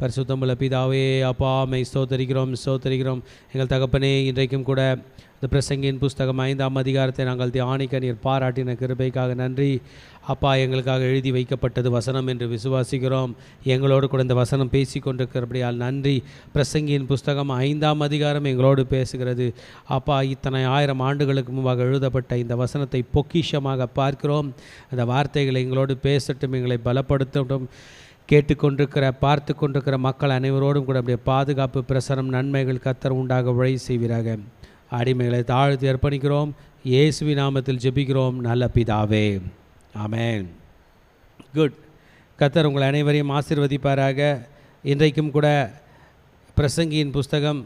பரிசுத்தமுள்ள பிதாவே, அப்பா மை ஸ்தோத்தரிக்கிறோம் எங்கள் தகப்பனே. இன்றைக்கும் கூட இந்த பிரசங்கியின் புஸ்தகம் 5ஆம் அதிகாரத்தை நாங்கள் தியானிக்க நீர் பாராட்டின கிருபைக்காக நன்றி. அப்பா, எங்களுக்காக எழுதி வைக்கப்பட்டது வசனம் என்று விசுவாசிக்கிறோம். எங்களோடு கூட இந்த வசனம் பேசி கொண்டிருக்கிறபடியால் நன்றி. பிரசங்கியின் புஸ்தகம் 5ஆம் அதிகாரம் எங்களோடு பேசுகிறது. அப்பா, இத்தனை 1000 ஆண்டுகளுக்கு முன்பாக எழுதப்பட்ட இந்த வசனத்தை பொக்கிஷமாக பார்க்கிறோம். அந்த வார்த்தைகளை எங்களோடு பேசட்டும், எங்களை பலப்படுத்தட்டும். கேட்டுக்கொண்டிருக்கிற பார்த்து கொண்டிருக்கிற மக்கள் அனைவரோடும் கூட அப்படியே பாதுகாப்பு, பிரசனம், நன்மைகள் கர்த்தர் உண்டாக வழி செய்வீராக. அடிமைகளை தாழ்த்தி அர்ப்பணிக்கிறோம். இயேசுவின் நாமத்தில் ஜெபிக்கிறோம் நல்ல பிதாவே, ஆமென். குட். கர்த்தர் உங்கள் அனைவரையும் ஆசீர்வதிப்பாராக. இன்றைக்கும் கூட பிரசங்கியின் புஸ்தகம்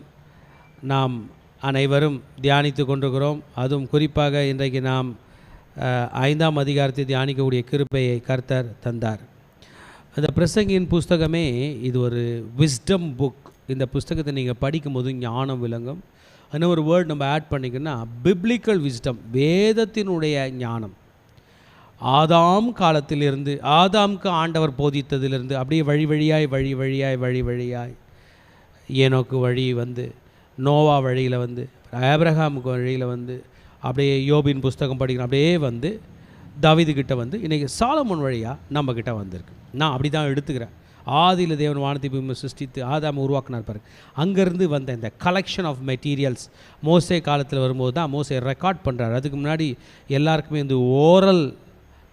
நாம் அனைவரும் தியானித்து கொண்டிருக்கிறோம். அதுவும் குறிப்பாக இன்றைக்கு நாம் 5ஆம் அதிகாரத்தை தியானிக்கக்கூடிய கிருபையை கர்த்தர் தந்தார். அந்த பிரசங்கியின் புஸ்தகமே இது ஒரு விஸ்டம் புக். இந்த புஸ்தகத்தை நீங்கள் படிக்கும்போது ஞானம் விளங்கும். இன்னும் ஒரு வேர்ட் நம்ம ஆட் பண்ணிக்கணும்னா பிப்ளிக்கல் விஸ்டம், வேதத்தினுடைய ஞானம். ஆதாம் காலத்திலிருந்து, ஆதாம்க்கு ஆண்டவர் போதித்ததிலிருந்து அப்படியே வழி வழியாய் ஏனோக்கு வழி வந்து, நோவா வழியில் வந்து, ஆபிரகாமுக்கு வழியில் வந்து, அப்படியே யோபின் புஸ்தகம் படிக்கணும், அப்படியே வந்து தாவீதுகிட்ட வந்து இன்றைக்கி சாலமோன் வழியாக நம்மக்கிட்ட வந்திருக்கு. நான் அப்படி தான் எடுத்துக்கிறேன். ஆதியில் தேவன் வானத்தை பூமியை சிருஷ்டித்து ஆதாம் உருவாக்கினார் பாருங்க. அங்கேருந்து வந்த இந்த கலெக்ஷன் ஆஃப் மெட்டீரியல்ஸ் மோசே காலத்தில் வரும்போது தான் மோசே ரெக்கார்ட் பண்ணுறாரு. அதுக்கு முன்னாடி எல்லாருக்குமே இந்த ஓரல்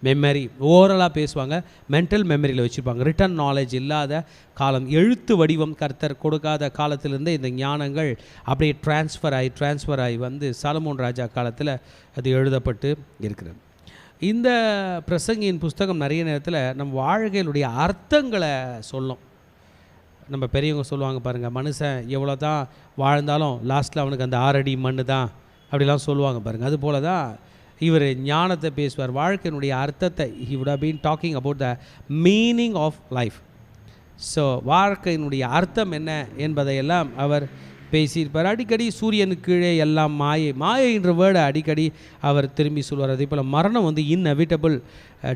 மெமரி, ஓரலாக பேசுவாங்க, மென்டல் மெமரியில் வச்சுருப்பாங்க. ரிட்டன் நாலேஜ் இல்லாத காலம், எழுத்து வடிவம் கர்த்தர் கொடுக்காத காலத்திலேருந்தே இந்த ஞானங்கள் அப்படியே ட்ரான்ஸ்ஃபர் ஆகி வந்து சாலமோன் ராஜா காலத்தில் அது எழுதப்பட்டு இருக்கிறது. இந்த பிரசங்கியின் புஸ்தகம் நிறைய நேரத்தில் நம் வாழ்க்கையினுடைய அர்த்தங்களை சொல்லும். நம்ம பெரியவங்க சொல்லுவாங்க பாருங்கள், மனுஷன் எவ்வளோ தான் வாழ்ந்தாலும் லாஸ்ட்டில் அவனுக்கு அந்த 6 அடி மண் தான் அப்படிலாம் சொல்லுவாங்க பாருங்கள். அதுபோல தான் இவர் ஞானத்தை பேசுவார், வாழ்க்கையினுடைய அர்த்தத்தை. he would have been talking about the meaning of life. So வாழ்க்கையினுடைய அர்த்தம் என்ன என்பதையெல்லாம் அவர் பேசியிருப்பார். அடிக்கடி சூரியனுக்கு கீழே எல்லாம் மாயை என்ற வேர்டை அடிக்கடி அவர் திரும்பி சொல்வார். அதே போல் மரணம் வந்து இன்எவிட்டபிள்,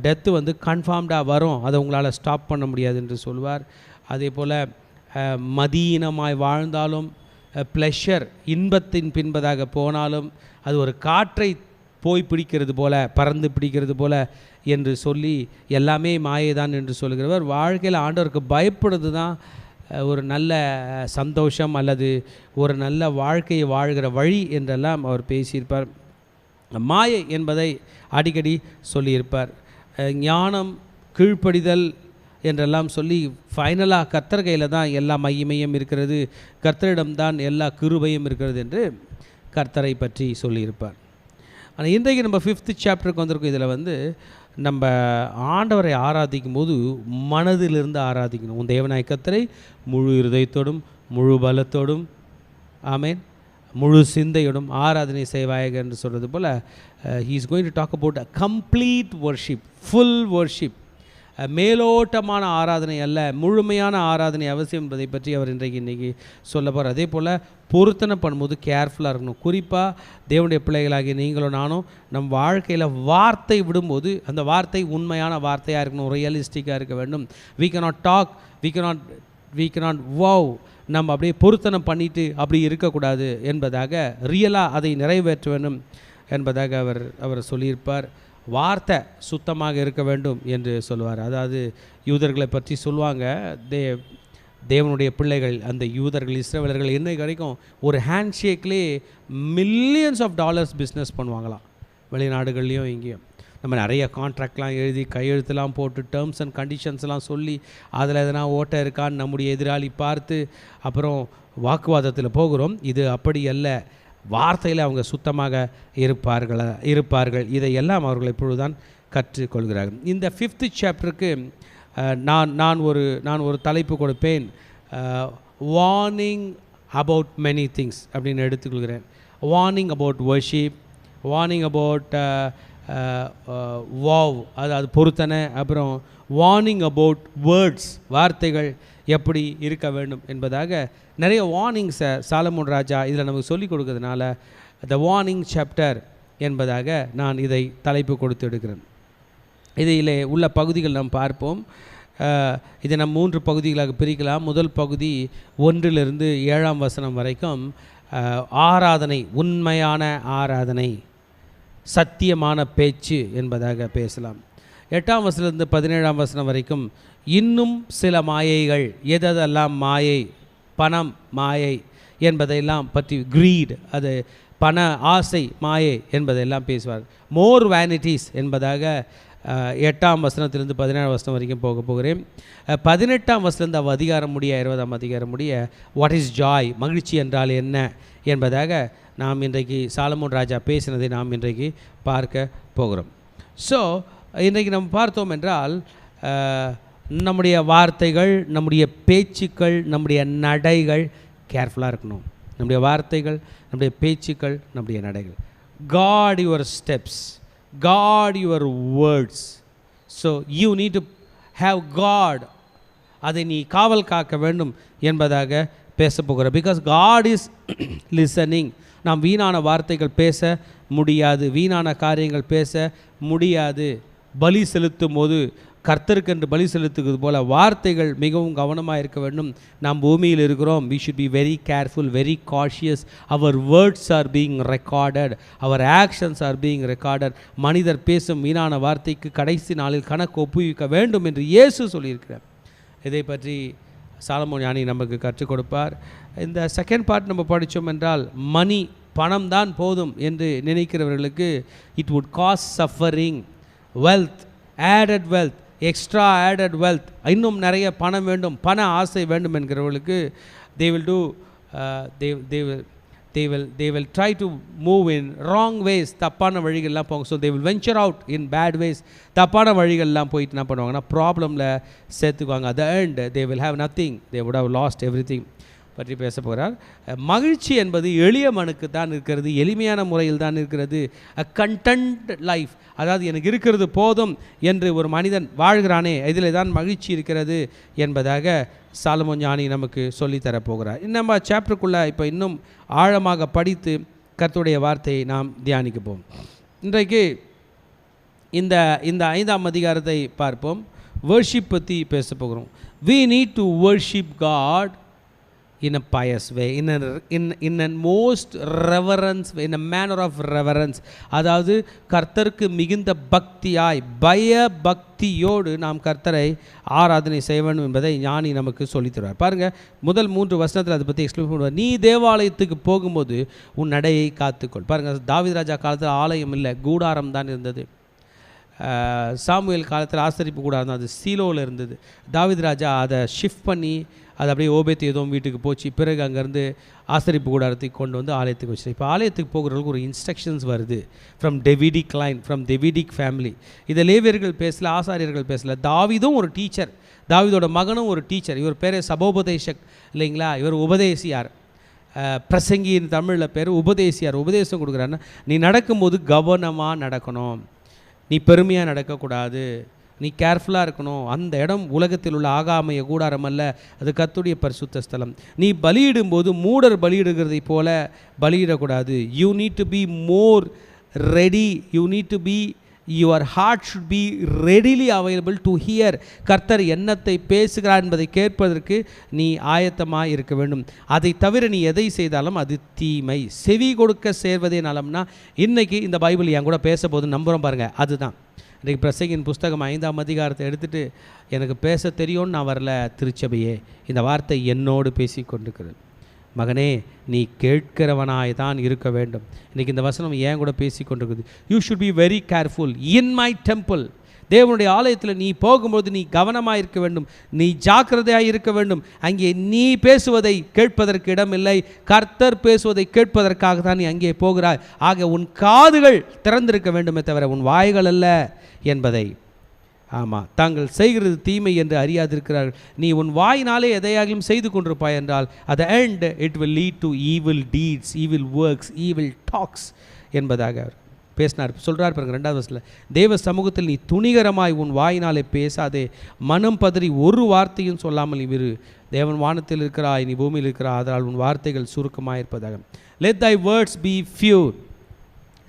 டெத்து வந்து கன்ஃபார்ம்டாக வரும், அதை உங்களால் ஸ்டாப் பண்ண முடியாது என்று சொல்வார். அதே போல் மதீனமாய் வாழ்ந்தாலும், ப்ளஷர் இன்பத்தின் பின்பதாக போனாலும், அது ஒரு காற்றை போய் பிடிக்கிறது போல, பறந்து பிடிக்கிறது போல என்று சொல்லி எல்லாமே மாயைதான் என்று சொல்கிறவர். வாழ்க்கையில் ஆண்டவருக்கு பயப்படுறது தான் ஒரு நல்ல சந்தோஷம் அல்லது ஒரு நல்ல வாழ்க்கையை வாழ்கிற வழி என்றெல்லாம் அவர் பேசியிருப்பார். மாயை என்பதை அடிக்கடி சொல்லியிருப்பார். ஞானம், கீழ்ப்படிதல் என்றெல்லாம் சொல்லி ஃபைனலாக கர்த்தர் கையில் தான் எல்லா மகிமையும் இருக்கிறது, கர்த்தரிடம்தான் எல்லா கிருபையும் இருக்கிறது என்று கர்த்தரை பற்றி சொல்லியிருப்பார். ஆனால் இன்றைக்கு நம்ம 5th சாப்டருக்கு வந்திருக்கோம். இதில் வந்து நம்ம ஆண்டவரை ஆராதிக்கும் போது மனதிலிருந்து ஆராதிக்கணும். உன் தேவனாய கர்த்தரை முழு இருதயத்தோடும், முழு பலத்தோடும், ஆமேன், முழு சிந்தையோடும் ஆராதனை செய்வாயாக என்று சொல்கிறது போல் he is going to talk about a complete worship, full worship. மேலோட்டமான ஆராதனை அல்ல, முழுமையான ஆராதனை அவசியம் என்பதை பற்றி அவர் இன்றைக்கி சொல்ல போகிறார். அதே போல் பொருத்தனை பண்ணும்போது கேர்ஃபுல்லாக இருக்கணும். குறிப்பாக தேவனுடைய பிள்ளைகளாகிய நீங்களும் நானும் நம் வாழ்க்கையில் வார்த்தை விடும்போது அந்த வார்த்தை உண்மையான வார்த்தையாக இருக்கணும், ரியலிஸ்டிக்காக இருக்க வேண்டும். we cannot talk, we cannot wow, நம்ம அப்படியே பொருத்தனை பண்ணிட்டு அப்படி இருக்கக்கூடாது என்பதாக, ரியலாக அதை நிறைவேற்ற வேண்டும் என்பதாக அவர் சொல்லியிருப்பார். வார்த்தை சுத்தமாக இருக்க வேண்டும் என்று சொல்லுவார். அதாவது யூதர்களை பற்றி சொல்லுவாங்க, தேவனுடைய பிள்ளைகள், அந்த யூதர்கள், இஸ்ரவேலர்கள் இன்னைக்கு வரைக்கும் ஒரு ஹேண்ட்ஷேக்லேயே மில்லியன்ஸ் ஆஃப் டாலர்ஸ் பிஸ்னஸ் பண்ணுவாங்களாம், வெளிநாடுகள்லேயும் இங்கேயும். நம்ம நிறைய கான்ட்ராக்ட்லாம் எழுதி கையெழுத்துலாம் போட்டு டேர்ம்ஸ் அண்ட் கண்டிஷன்ஸ்லாம் சொல்லி அதில் எதனா ஓட்டை இருக்கான்னு நம்முடைய எதிராளி பார்த்து அப்புறம் வாக்குவாதத்தில் போகிறோம். இது அப்படி அல்ல, வார்த்தையில் அவங்க சுத்தமாக இருப்பார்கள். இதையெல்லாம் அவர்கள் இப்பொழுதுதான் கற்றுக்கொள்கிறார்கள். இந்த 5th சாப்டருக்கு நான் ஒரு தலைப்பு கொடுப்பேன், வார்னிங் அபவுட் மெனி திங்ஸ் அப்படின்னு எடுத்துக்கொள்கிறேன். Warning about worship, warning about wow, அதாவது பொருத்தனை, அப்புறம் வார்னிங் அபவுட் வேர்ட்ஸ், வார்த்தைகள் எப்படி இருக்க வேண்டும் என்பதாக நிறைய வார்னிங்ஸை சாலமோன் ராஜா இதில் நமக்கு சொல்லிக் கொடுக்கறதுனால த வார்னிங் சாப்டர் என்பதாக நான் இதை தலைப்பு கொடுத்து எடுக்கிறேன். இதில் உள்ள பகுதிகள் நாம் பார்ப்போம். இதை நம்ம 3 பகுதிகளாக பிரிக்கலாம். முதல் பகுதி 1 7 வசனம் வரைக்கும் ஆராதனை, உண்மையான ஆராதனை, சத்தியமான பேச்சு என்பதாக பேசலாம். 8 வசனத்திலிருந்து 17 வசனம் வரைக்கும் இன்னும் சில மாயைகள், எதெல்லாம் மாயை, பணம் மாயை என்பதையெல்லாம் பற்றி, கிரீட், அது பண ஆசை மாயை என்பதையெல்லாம் பேசுவார். மோர் வேனிட்டிஸ் என்பதாக 8 வசனத்திலிருந்து 17 வசனம் வரைக்கும் போகிறேன். 18 வசனத்திலிருந்து அதிகாரம் முடிய 20 அதிகாரம் முடிய வாட் இஸ் ஜாய், மகிழ்ச்சி என்றால் என்ன என்பதாக நாம் இன்றைக்கு சாலமோன் ராஜா பேசினதை நாம் இன்றைக்கு பார்க்க போகிறோம். ஸோ இன்றைக்கு நம்ம பார்த்தோம் என்றால் நம்முடைய வார்த்தைகள், நம்முடைய பேச்சுக்கள், நம்முடைய நடைகள் கேர்ஃபுல்லாக இருக்கணும். நம்முடைய வார்த்தைகள், நம்முடைய பேச்சுக்கள், நம்முடைய நடைகள். God your steps, God your words. So you need to have God, அதை நீ காவல் காக்க வேண்டும் என்பதாக பேச போகிற. Because God is listening. நாம் வீணான வார்த்தைகள் பேச முடியாது, வீணான காரியங்கள் பேச முடியாது. பலி செலுத்தும் போது கர்த்தருக்கென்று பலி செலுத்துவது போல வார்த்தைகள் மிகவும் கவனமாக இருக்க வேண்டும். நாம் பூமியில் இருக்கிறோம். we should be very careful, very cautious. our words are being recorded, our actions are being recorded. மனிதர் பேசும் வீணான வார்த்தைக்கு கடைசி நாளில் கணக்கு ஒப்புவிக்க வேண்டும் என்று இயேசு சொல்லியிருக்கிறார். இதை பற்றி சாலமோன் ஞானி நமக்கு கற்றுக் கொடுப்பார். இந்த செகண்ட் பார்ட் நம்ம படித்தோம் என்றால், மணி, பணம் தான் போதும் என்று நினைக்கிறவர்களுக்கு it would cause suffering. Wealth, added wealth, extra added wealth, இன்னும் நிறைய பணம் வேண்டும், பண ஆசை வேண்டும் என்கிறவர்களுக்கு they will try to move in wrong ways. தப்பான வழிகள்லாம் போங்க. So they will venture out in bad ways. தப்பான வழிகள்லாம் போயிட்டு என்ன பண்ணுவாங்கன்னா ப்ராப்ளமில் சேர்த்துக்குவாங்க. at the end they will have nothing, they would have lost everything பற்றி பேச போகிறார். மகிழ்ச்சி என்பது எளிய மனுக்கு தான் இருக்கிறது, எளிமையான முறையில் தான் இருக்கிறது. அ கண்டென்ட் லைஃப், அதாவது எனக்கு இருக்கிறது போதும் என்று ஒரு மனிதன் வாழ்கிறானே, இதில் தான் மகிழ்ச்சி இருக்கிறது என்பதாக சாலமோன் ஞானி நமக்கு சொல்லித்தரப்போகிறார். நம்ம சாப்டருக்குள்ளே இப்போ இன்னும் ஆழமாக படித்து கர்த்தருடைய வார்த்தையை நாம் தியானிக்க போவோம். இன்றைக்கு இந்த 5ஆம் அதிகாரத்தை பார்ப்போம். வர்ஷிப் பற்றி பேச போகிறோம். we need to worship God in a pious way, in a most reverence way, in a manner of reverence. அதாவது கர்த்தருக்கு மிகுந்த பக்தியாய், பய பக்தியோடு நாம் கர்த்தரை ஆராதனை செய்ய வேண்டும் என்பதை ஞானி நமக்கு சொல்லித் தருவார். பாருங்கள், முதல் 3 வசனத்தில் அதை பற்றி எக்ஸ்பிளைன் பண்ணுவார். நீ தேவாலயத்துக்கு போகும்போது உன் நடையை காத்துக்கொள். பாருங்கள், தாவீது ராஜா காலத்தில் ஆலயம் இல்லை, கூடாரம் தான் இருந்தது. சாமுவேல் காலத்தில் ஆசரிப்பு கூடாரம் தான், அது சீலோவில் இருந்தது. தாவீது ராஜா அதை ஷிஃப்ட் பண்ணி அது அப்படியே ஓபேத்ஏதோம் வீட்டுக்கு போச்சு. பிறகு அங்கேருந்து ஆசரிப்பு கூடாரத்தை கொண்டு வந்து ஆலயத்துக்கு வச்சு. இப்போ ஆலயத்துக்கு போகிறவங்களுக்கு ஒரு இன்ஸ்ட்ரக்ஷன்ஸ் வருது ஃப்ரம் டேவிடிக் லைன், ஃப்ரம் டேவிடிக் ஃபேமிலி. இதை லேவியர்கள் பேசல, ஆசாரியர்கள் பேசல. தாவீதும் ஒரு டீச்சர், தாவீதோட மகனும் ஒரு டீச்சர். இவர் பேர் சபோபதேசக் இல்லைங்களா, இவர் உபதேசியார். பிரசங்கியின் தமிழில் பேர் உபதேசியார். உபதேசம் கொடுக்குறாருன்னா, நீ நடக்கும்போது கவனமாக நடக்கணும், நீ பெருமையாக நடக்கக்கூடாது, நீ கேர்ஃபுல்லாக இருக்கணும். அந்த இடம் உலகத்தில் உள்ள ஆகாமைய கூடாரம் அல்ல, அது கர்த்தருடைய பரிசுத்த ஸ்தலம். நீ பலியிடும்போது மூடர் பலியிடுகிறதை போல பலியிடக்கூடாது. You need to be more ready, you need to be, your heart should be readily available to hear. கர்த்தர் என்னத்தை பேசுகிறார் என்பதை கேட்பதற்கு நீ ஆயத்தமாக இருக்க வேண்டும். அதை தவிர நீ எதை செய்தாலும் அது தீமை. செவி கொடுக்க சேர்வதே நலம்னா, இன்றைக்கி இந்த பைபிள் என் கூட பேச போது நம்புகிறோம் பாருங்கள், அதுதான். இன்றைக்கு பிரசங்கின் புஸ்தகம் 5ஆம் அதிகாரத்தை எடுத்துகிட்டு, எனக்கு பேச தெரியும்னு நான் வரல திருச்சபையே, இந்த வார்த்தை என்னோடு பேசி கொண்டிருக்கிறது. மகனே, நீ கேட்கிறவனாய் தான் இருக்க வேண்டும். இன்றைக்கி இந்த வசனம் ஏன் கூட பேசி கொண்டிருக்குது. You should be very careful in my temple. தேவனுடைய ஆலயத்தில் நீ போகும்போது நீ கவனமாக இருக்க வேண்டும், நீ ஜாக்கிரதையாக இருக்க வேண்டும். அங்கே நீ பேசுவதை கேட்பதற்கு இடமில்லை, கர்த்தர் பேசுவதை கேட்பதற்காக தான் நீ அங்கே போகிறாய். ஆக உன் காதுகள் திறந்திருக்க வேண்டுமே தவிர உன் வாய்கள் அல்ல என்பதை, ஆமாம், தாங்கள் செய்கிறது தீமை என்று அறியாதிருக்கிறார்கள். நீ உன் வாயினாலே எதையாகிலும் செய்து கொண்டிருப்பாய் என்றால் at the end it will lead to evil deeds, evil works, evil talks என்பதாக பேசினார். சொல்கிறார் பாருங்க 2வது வசனத்தில், தேவ சமூகத்தில் நீ துணிகரமாய் உன் வாயினாலே பேசாதே, மனம் பதறி ஒரு வார்த்தையும் சொல்லாமல் இரு. தேவன் வானத்தில் இருக்கிறாய், நீ பூமியில் இருக்கிறாய், அதனால் உன் வார்த்தைகள் சுருக்கமாக இருப்பதாக. let thy words be few,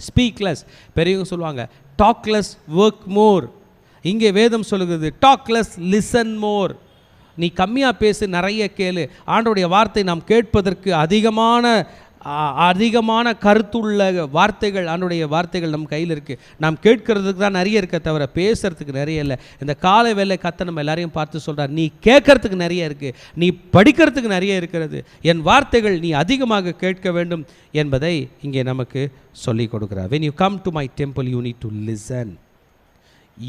speak less. பெரியவங்க சொல்லுவாங்க talk less, work more. இங்கே வேதம் சொல்லுகிறது டாக் லெஸ் லிசன் மோர். நீ கம்மியாக பேசு, நிறைய கேளு. ஆண்டவருடைய வார்த்தை நாம் கேட்பதற்கு அதிகமான கருத்துள்ள வார்த்தைகள், ஆண்டவருடைய வார்த்தைகள் நம் கையில் இருக்குது. நாம் கேட்கறதுக்கு தான் நிறைய இருக்க தவிர பேசுறதுக்கு நிறைய இல்லை. இந்த காலை வேலை கத்த நம்ம எல்லாரையும் பார்த்து சொல்கிறார், நீ கேட்கறதுக்கு நிறைய இருக்குது, நீ படிக்கிறதுக்கு நிறைய இருக்கிறது, என் வார்த்தைகள் நீ அதிகமாக கேட்க வேண்டும் என்பதை இங்கே நமக்கு சொல்லிக் கொடுக்குறார். when you come to my temple you need to listen.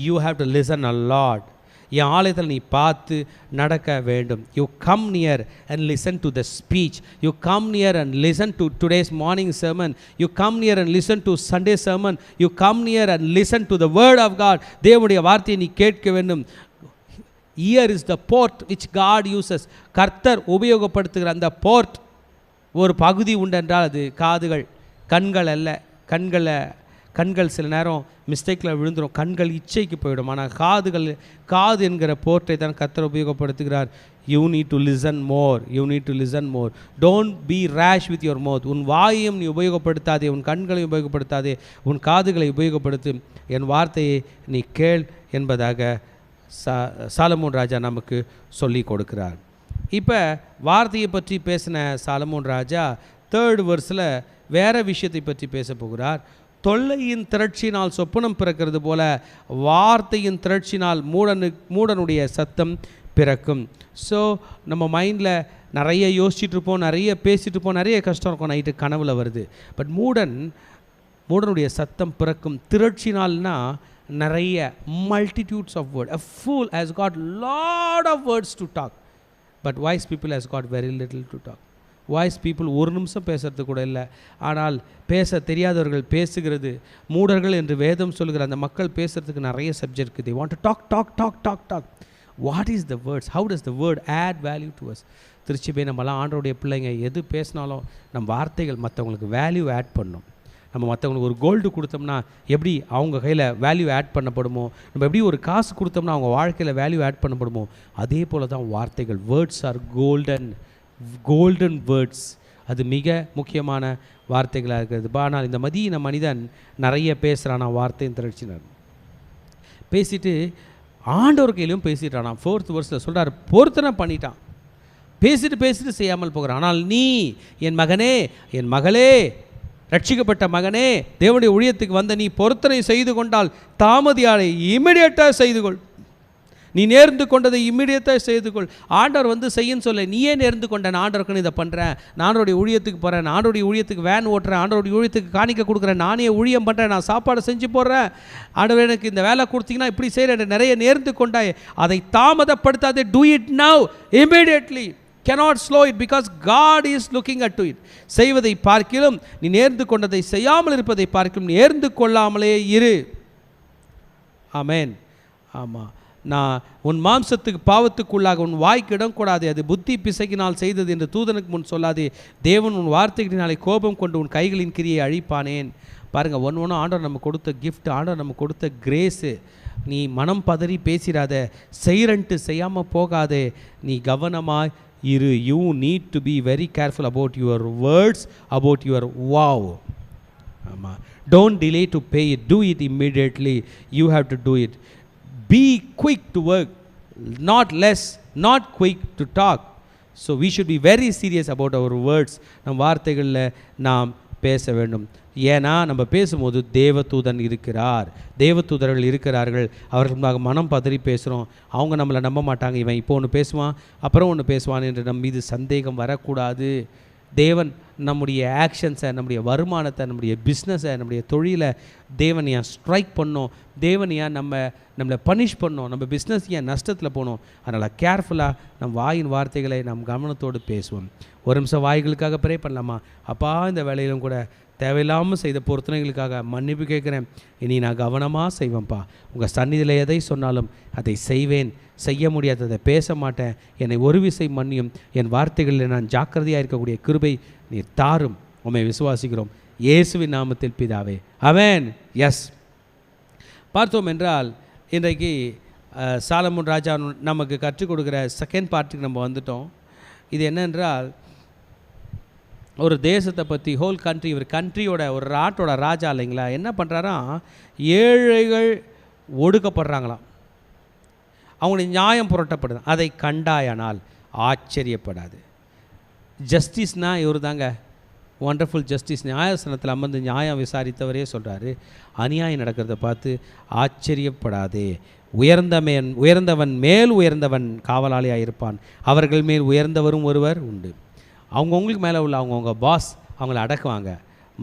you have to listen a lot. என் ஆலயத்தில் நீ பார்த்து நடக்க வேண்டும். You come near and listen to the speech. You come near and listen to today's morning sermon. You come near and listen to Sunday sermon. You come near and listen to the word of God. தேவனுடைய வார்த்தையை நீ கேட்க வேண்டும். Ear is the port which God uses. கர்த்தர் உபயோகப்படுத்துகிற அந்த board ஒரு பகுதி உண்டென்றால் அது காதுகள், கண்கள் அல்ல. கண்கள் சில நேரம் மிஸ்டேக்கில் விழுந்துடும், கண்கள் இச்சைக்கு போயிடும். ஆனால் காது என்கிற போர்ட்டை தான் கர்த்தர் உபயோகப்படுத்துகிறார். You need to listen more. You need to listen more. Don't be rash with your mouth. உன் வாயையும் நீ உபயோகப்படுத்தாதே, உன் கண்களை உபயோகப்படுத்தாதே, உன் காதுகளை உபயோகப்படுத்து. என் வார்த்தையை நீ கேள் என்பதாக சாலமோன் ராஜா நமக்கு சொல்லி கொடுக்கிறார். இப்போ வார்த்தையை பற்றி பேசின சாலமோன் ராஜா 3rd verseல வேறு விஷயத்தை பற்றி பேச போகிறார். தொல்லையின் திரட்சினால் சொப்பனம் பிறக்கிறது போல வார்த்தையின் திரட்சினால் மூடனுடைய சத்தம் பிறக்கும். ஸோ நம்ம மைண்டில் நிறைய யோசிச்சுட்டு இருப்போம், நிறைய பேசிகிட்டு இருப்போம், நிறைய கஷ்டம் இருக்கும், நைட்டு கனவுல வருது. பட் மூடனுடைய சத்தம் பிறக்கும். திரட்சினால்னா நிறைய multitudes of words. A fool has got lot of words to talk, but wise people has got very little to talk. Voice people ஒரு நிமிஷம் பேசுறது கூட இல்லை. ஆனால் பேச தெரியாதவர்கள் பேசுகிறது. மூடர்கள் என்று வேதம் சொல்கிற அந்த மக்கள் பேசுகிறதுக்கு நிறைய சப்ஜெக்ட் இருக்குது. They want to talk. What is the words? How does the word add value to us? Trichy நம்மலாம் ஆண்டவருடைய பிள்ளைங்க, எது பேசினாலும் நம் வார்த்தைகள் மற்றவங்களுக்கு வேல்யூ ஆட் பண்ணும். நம்ம மற்றவங்களுக்கு ஒரு கோல்டு கொடுத்தோம்னா எப்படி அவங்க கையில் வேல்யூ ஆட் பண்ணப்படுமோ, நம்ம எப்படி ஒரு காசு கொடுத்தோம்னா அவங்க வாழ்க்கையில் வேல்யூ ஆட் பண்ணப்படுமோ, அதே போல் தான் வார்த்தைகள். Words R golden words. அது மிக முக்கியமான வார்த்தைகளாக இருக்கிறது. ஆனால் இந்த மதியின மனிதன் நிறைய பேசுகிறானா, வார்த்தையின் திரட்சினார் பேசிட்டு ஆண்டவர் கையிலையும் பேசிட்டானா. 4th verseல சொல்கிறார், பொருத்தனை பண்ணிட்டான், பேசிட்டு செய்யாமல் போகிறான். ஆனால் நீ என் மகனே, என் மகளே, ரட்சிக்கப்பட்ட மகனே, தேவனுடைய ஊழியத்துக்கு வந்த நீ பொருத்தனை செய்து கொண்டால் தாமதியாலை இமிடியேட்டாக செய்து கொள். நீ நேர்ந்து கொண்டதை இம்மிடியேட்டாக செய்து கொள். ஆண்டவர் செய்யன்னு சொல்ல, நீயே நேர்ந்து கொண்ட. நான் ஆண்டவருக்குன்னு இதை பண்ணுறேன், நான் ஆண்டவருடைய ஊழியத்துக்கு போகிறேன், நான் ஆண்டவருடைய ஊழியத்துக்கு வேன் ஓட்டுறேன், ஆண்டவருடைய ஊழியத்துக்கு காணிக்க கொடுக்குறேன், நானே ஊழியம் பண்ணுறேன், நான் சாப்பாடு செஞ்சு போடுறேன், ஆண்டவர் எனக்கு இந்த வேலை கொடுத்தீங்கன்னா இப்படி செய்கிறேன், நிறைய நேர்ந்து கொண்டாய். அதை தாமதப்படுத்தாதே. Do it now, immediately. cannot slow it because God is looking at it. செய்வதை பார்க்கிலும் நீ நேர்ந்து கொண்டதை செய்யாமல் இருப்பதை பார்க்கிலும் நேர்ந்து கொள்ளாமலே இரு. ஆமென். ஆமாம். நான் உன் மாம்சத்துக்கு பாவத்துக்குள்ளாக உன் வாய்க்கு இடம் கூடாது, அது புத்தி பிசைக்கினால் செய்தது என்று தூதனுக்கு முன் சொல்லாதே. தேவன் உன் வார்த்தைகளினாலே கோபம் கொண்டு உன் கைகளின் கிரியை அழிப்பானேன். பாருங்கள், ஒன்று ஆண்டவர் நம்ம கொடுத்த கிஃப்ட், ஆண்டவர் நம்ம கொடுத்த கிரேஸு. நீ மனம் பதறி பேசிடாத, செய்கிறன்ட்டு செய்யாமல் போகாதே, நீ கவனமாய் இரு. You need to be very careful about your words, about your vow. ஆமாம். Don't delay to pay it, do it immediately. You have to do it. Be quick to work, not less, not quick to talk. So we should be very serious about our words. நம் வார்த்தைகளில் நாம் பேச வேண்டும். ஏன்னா நம்ம பேசும்போது தேவதூதன் இருக்கிறார், தேவதூதர்கள் இருக்கிறார்கள். அவர்களுக்காக மனம் பதறி பேசுகிறோம். அவங்க நம்மளை நம்ப மாட்டாங்க. இவன் இப்போ ஒன்று பேசுவான், அப்புறம் ஒன்று பேசுவான் என்று நம் மீது சந்தேகம் வரக்கூடாது. தேவன் நம்முடைய ஆக்ஷன்ஸை, நம்முடைய வருமானத்தை, நம்முடைய பிஸ்னஸை, நம்முடைய தொழிலை தேவன் ஏன் ஸ்ட்ரைக் பண்ணோம், தேவன் ஏன் நம்மளை பனிஷ் பண்ணோம், நம்ம பிஸ்னஸ் ஏன் நஷ்டத்தில் போனோம். அதனால் கேர்ஃபுல்லாக நம் வாயின் வார்த்தைகளை நம் கவனத்தோடு பேசுவோம். ஒரு நிமிஷம் வாய்களுக்காக ப்ரே பண்ணலாமா? அப்பா, இந்த வேலையிலும் கூட தேவையில்லாமல் செய்த பொருத்தனைகளுக்காக மன்னிப்பு கேட்குறேன். இனி நான் கவனமாக செய்வேன்ப்பா. உங்கள் சந்நிதியில் எதை சொன்னாலும் அதை செய்வேன். செய்ய முடியாததை பேச மாட்டேன். என்னை ஒரு விசை மன்னியும். என் வார்த்தைகளில் நான் ஜாக்கிரதையாக இருக்கக்கூடிய கிருபை நீர் தாரும். உம்மை விசுவாசிக்கிறோம் இயேசுவின் நாமத்தில் பிதாவே, ஆமென். எஸ், பார்த்தோம் என்றால் இன்றைக்கு சாலமோன் ராஜா நமக்கு கற்றுக் கொடுக்குற செகண்ட் பார்ட்டுக்கு நம்ம வந்துட்டோம். இது என்னென்றால், ஒரு தேசத்தை பற்றி, ஹோல் கண்ட்ரி, ஒரு கண்ட்ரியோட, ஒரு நாட்டோட ராஜா இல்லைங்களா, என்ன பண்ணுறாராம், ஏழைகள் ஒடுக்கப்படுறாங்களாம். அவங்களுடைய நியாயம் புரட்டப்படுது, அதை கண்டாயானால் ஆச்சரியப்படாது. ஜஸ்டிஸ்னால் இவர் தாங்க, ஒண்டர்ஃபுல் ஜஸ்டிஸ். நியாயசனத்தில் அமர்ந்து நியாயம் விசாரித்தவரே சொல்கிறாரு, அநியாயம் நடக்கிறத பார்த்து ஆச்சரியப்படாதே. உயர்ந்தவன் மேல் உயர்ந்தவன் காவலாளியாக இருப்பான், அவர்கள் மேல் உயர்ந்தவரும் ஒருவர் உண்டு. அவங்கவுங்களுக்கு மேலே உள்ள அவங்கவுங்க பாஸ் அவங்கள அடக்குவாங்க.